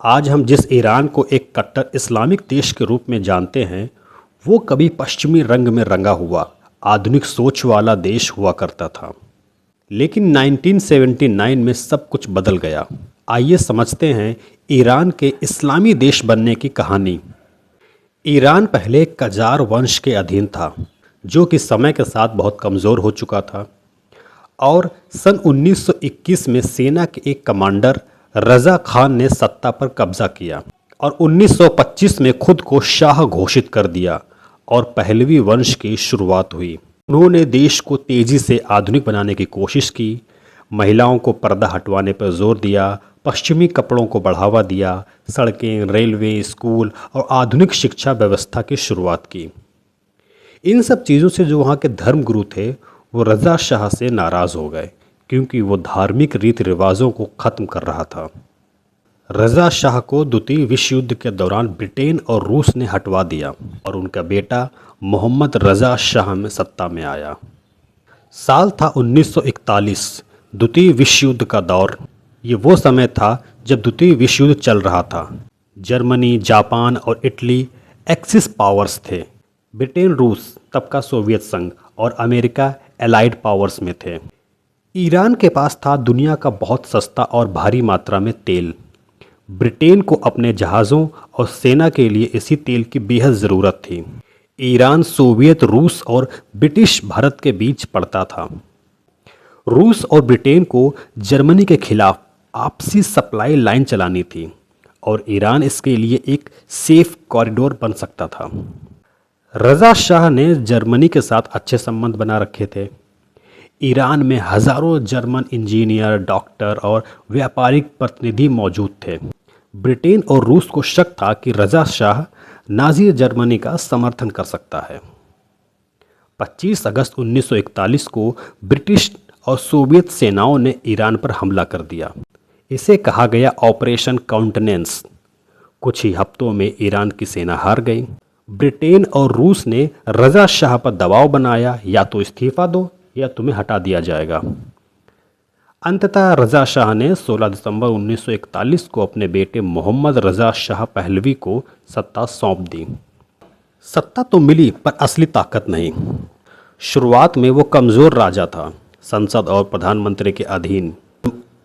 आज हम जिस ईरान को एक कट्टर इस्लामिक देश के रूप में जानते हैं, वो कभी पश्चिमी रंग में रंगा हुआ आधुनिक सोच वाला देश हुआ करता था। लेकिन 1979 में सब कुछ बदल गया। आइए समझते हैं ईरान के इस्लामी देश बनने की कहानी। ईरान पहले कजार वंश के अधीन था, जो कि समय के साथ बहुत कमज़ोर हो चुका था, और सन 1921 में सेना के एक कमांडर रज़ा खान ने सत्ता पर कब्जा किया और 1925 में खुद को शाह घोषित कर दिया और पहलवी वंश की शुरुआत हुई। उन्होंने देश को तेज़ी से आधुनिक बनाने की कोशिश की, महिलाओं को पर्दा हटवाने पर जोर दिया, पश्चिमी कपड़ों को बढ़ावा दिया, सड़कें, रेलवे, स्कूल और आधुनिक शिक्षा व्यवस्था की शुरुआत की। इन सब चीज़ों से जो वहाँ के धर्मगुरु थे वो रज़ा शाह से नाराज़ हो गए, क्योंकि वो धार्मिक रीति रिवाजों को ख़त्म कर रहा था। रज़ा शाह को द्वितीय विश्व युद्ध के दौरान ब्रिटेन और रूस ने हटवा दिया और उनका बेटा मोहम्मद रज़ा शाह में सत्ता में आया। साल था 1941, द्वितीय विश्व युद्ध का दौर। ये वो समय था जब द्वितीय विश्व युद्ध चल रहा था। जर्मनी, जापान और इटली एक्सिस पावर्स थे। ब्रिटेन, रूस तब का सोवियत संघ और अमेरिका एलाइड पावर्स में थे। ईरान के पास था दुनिया का बहुत सस्ता और भारी मात्रा में तेल। ब्रिटेन को अपने जहाज़ों और सेना के लिए इसी तेल की बेहद ज़रूरत थी। ईरान सोवियत, रूस और ब्रिटिश भारत के बीच पड़ता था। रूस और ब्रिटेन को जर्मनी के खिलाफ आपसी सप्लाई लाइन चलानी थी और ईरान इसके लिए एक सेफ कॉरिडोर बन सकता था। रज़ा शाह ने जर्मनी के साथ अच्छे संबंध बना रखे थे। ईरान में हज़ारों जर्मन इंजीनियर, डॉक्टर और व्यापारिक प्रतिनिधि मौजूद थे। ब्रिटेन और रूस को शक था कि रज़ा शाह नाज़ी जर्मनी का समर्थन कर सकता है। 25 अगस्त 1941 को ब्रिटिश और सोवियत सेनाओं ने ईरान पर हमला कर दिया। इसे कहा गया ऑपरेशन काउंटेनेंस। कुछ ही हफ्तों में ईरान की सेना हार गई। ब्रिटेन और रूस ने रज़ा शाह पर दबाव बनाया, या तो इस्तीफ़ा दो या तुम्हें हटा दिया जाएगा। अंततः रज़ा शाह ने 16 दिसंबर 1941 को अपने बेटे मोहम्मद रज़ा शाह पहलवी को सत्ता सौंप दी। सत्ता तो मिली पर असली ताकत नहीं। शुरुआत में वो कमज़ोर राजा था, संसद और प्रधानमंत्री के अधीन।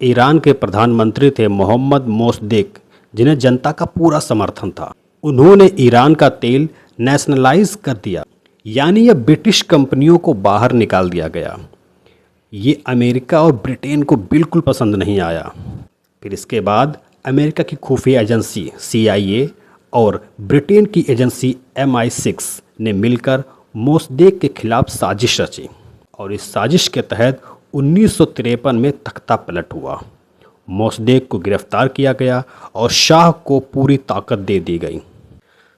ईरान के प्रधानमंत्री थे मोहम्मद मोसद्देक, जिन्हें जनता का पूरा समर्थन था। उन्होंने ईरान का तेल नेशनलाइज कर दिया, यानी यह ब्रिटिश कंपनियों को बाहर निकाल दिया गया। ये अमेरिका और ब्रिटेन को बिल्कुल पसंद नहीं आया। फिर इसके बाद अमेरिका की खुफिया एजेंसी CIA और ब्रिटेन की एजेंसी MI6 ने मिलकर मोसद्देक के खिलाफ साजिश रची और इस साजिश के तहत 1953 में तख्ता पलट हुआ। मोसद्देक को गिरफ्तार किया गया और शाह को पूरी ताकत दे दी गई।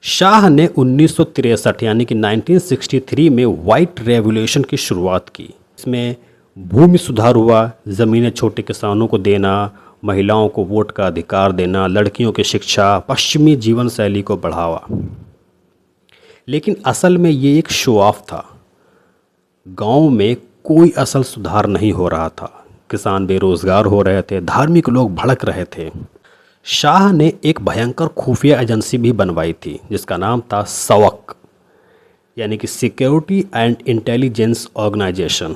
शाह ने 1963 यानी कि 1963 में वाइट रेवोल्यूशन की शुरुआत की। इसमें भूमि सुधार हुआ, ज़मीनें छोटे किसानों को देना, महिलाओं को वोट का अधिकार देना, लड़कियों की शिक्षा, पश्चिमी जीवन शैली को बढ़ावा। लेकिन असल में ये एक शो ऑफ था। गांव में कोई असल सुधार नहीं हो रहा था। किसान बेरोजगार हो रहे थे, धार्मिक लोग भड़क रहे थे। शाह ने एक भयंकर खुफिया एजेंसी भी बनवाई थी, जिसका नाम था सवक, यानी कि सिक्योरिटी एंड इंटेलिजेंस ऑर्गेनाइजेशन।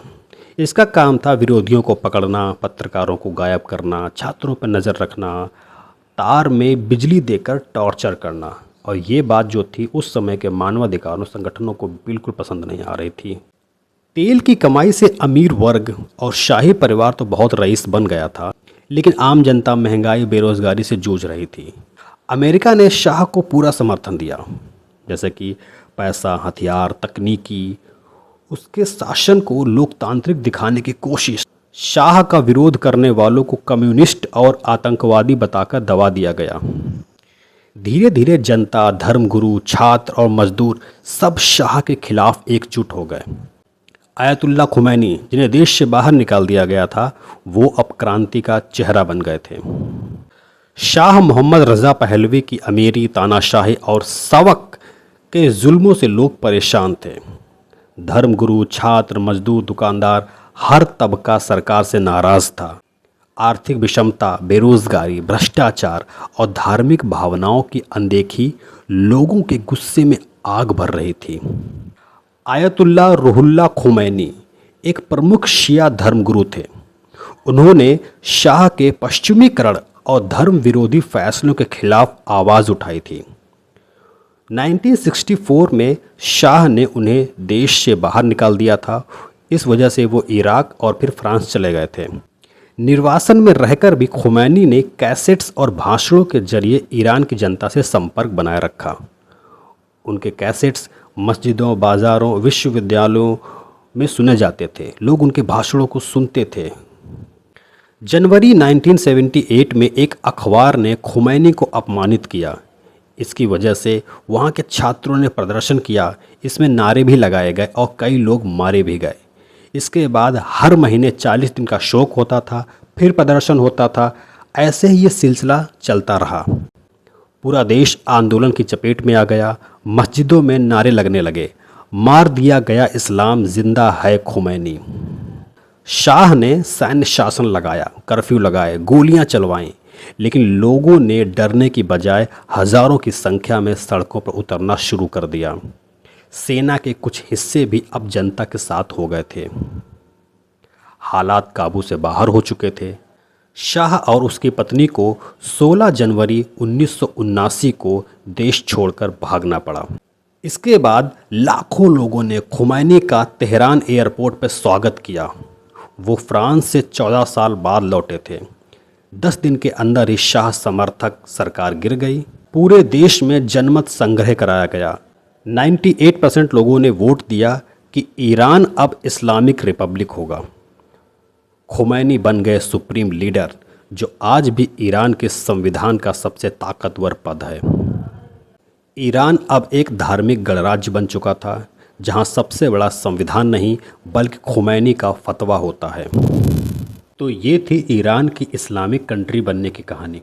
इसका काम था विरोधियों को पकड़ना, पत्रकारों को गायब करना, छात्रों पर नज़र रखना, तार में बिजली देकर टॉर्चर करना। और ये बात जो थी उस समय के मानवाधिकारों संगठनों को बिल्कुल पसंद नहीं आ रही थी। तेल की कमाई से अमीर वर्ग और शाही परिवार तो बहुत रईस बन गया था, लेकिन आम जनता महंगाई, बेरोजगारी से जूझ रही थी। अमेरिका ने शाह को पूरा समर्थन दिया, जैसे कि पैसा, हथियार, तकनीकी। उसके शासन को लोकतांत्रिक दिखाने की कोशिश। शाह का विरोध करने वालों को कम्युनिस्ट और आतंकवादी बताकर दबा दिया गया। धीरे धीरे जनता, धर्मगुरु, छात्र और मजदूर सब शाह के खिलाफ एकजुट हो गए। आयतुल्ला खुमैनी, जिन्हें देश से बाहर निकाल दिया गया था, वो अब क्रांति का चेहरा बन गए थे। शाह मोहम्मद रज़ा पहलवी की अमीरी, तानाशाही और सवक के जुल्मों से लोग परेशान थे। धर्मगुरु, छात्र, मजदूर, दुकानदार, हर तबका सरकार से नाराज़ था। आर्थिक विषमता, बेरोजगारी, भ्रष्टाचार और धार्मिक भावनाओं की अनदेखी लोगों के गुस्से में आग भर रही थी। आयतुल्ला रुहुल्ला खुमैनी एक प्रमुख शिया धर्मगुरु थे। उन्होंने शाह के पश्चिमीकरण और धर्म विरोधी फैसलों के खिलाफ आवाज़ उठाई थी। 1964 में शाह ने उन्हें देश से बाहर निकाल दिया था। इस वजह से वो इराक और फिर फ्रांस चले गए थे। निर्वासन में रहकर भी खुमैनी ने कैसेट्स और भाषणों के जरिए ईरान की जनता से संपर्क बनाए रखा। उनके कैसेट्स मस्जिदों, बाज़ारों, विश्वविद्यालयों में सुने जाते थे। लोग उनके भाषणों को सुनते थे। जनवरी 1978 में एक अखबार ने खुमैनी को अपमानित किया। इसकी वजह से वहाँ के छात्रों ने प्रदर्शन किया। इसमें नारे भी लगाए गए और कई लोग मारे भी गए। इसके बाद हर महीने 40 दिन का शोक होता था, फिर प्रदर्शन होता था। ऐसे ही ये सिलसिला चलता रहा। पूरा देश आंदोलन की चपेट में आ गया। मस्जिदों में नारे लगने लगे, मार दिया गया इस्लाम, जिंदा है खुमैनी। शाह ने सैन्य शासन लगाया, कर्फ्यू लगाए, गोलियां चलवाईं, लेकिन लोगों ने डरने की बजाय हज़ारों की संख्या में सड़कों पर उतरना शुरू कर दिया। सेना के कुछ हिस्से भी अब जनता के साथ हो गए थे। हालात काबू से बाहर हो चुके थे। शाह और उसकी पत्नी को 16 जनवरी 1979 को देश छोड़कर भागना पड़ा। इसके बाद लाखों लोगों ने खुमैनी का तेहरान एयरपोर्ट पर स्वागत किया। वो फ्रांस से 14 साल बाद लौटे थे। 10 दिन के अंदर ही शाह समर्थक सरकार गिर गई। पूरे देश में जनमत संग्रह कराया गया। 98% लोगों ने वोट दिया कि ईरान अब इस्लामिक रिपब्लिक होगा। खुमैनी बन गए सुप्रीम लीडर, जो आज भी ईरान के संविधान का सबसे ताकतवर पद है। ईरान अब एक धार्मिक गणराज्य बन चुका था, जहां सबसे बड़ा संविधान नहीं बल्कि खुमैनी का फतवा होता है। तो ये थी ईरान की इस्लामिक कंट्री बनने की कहानी।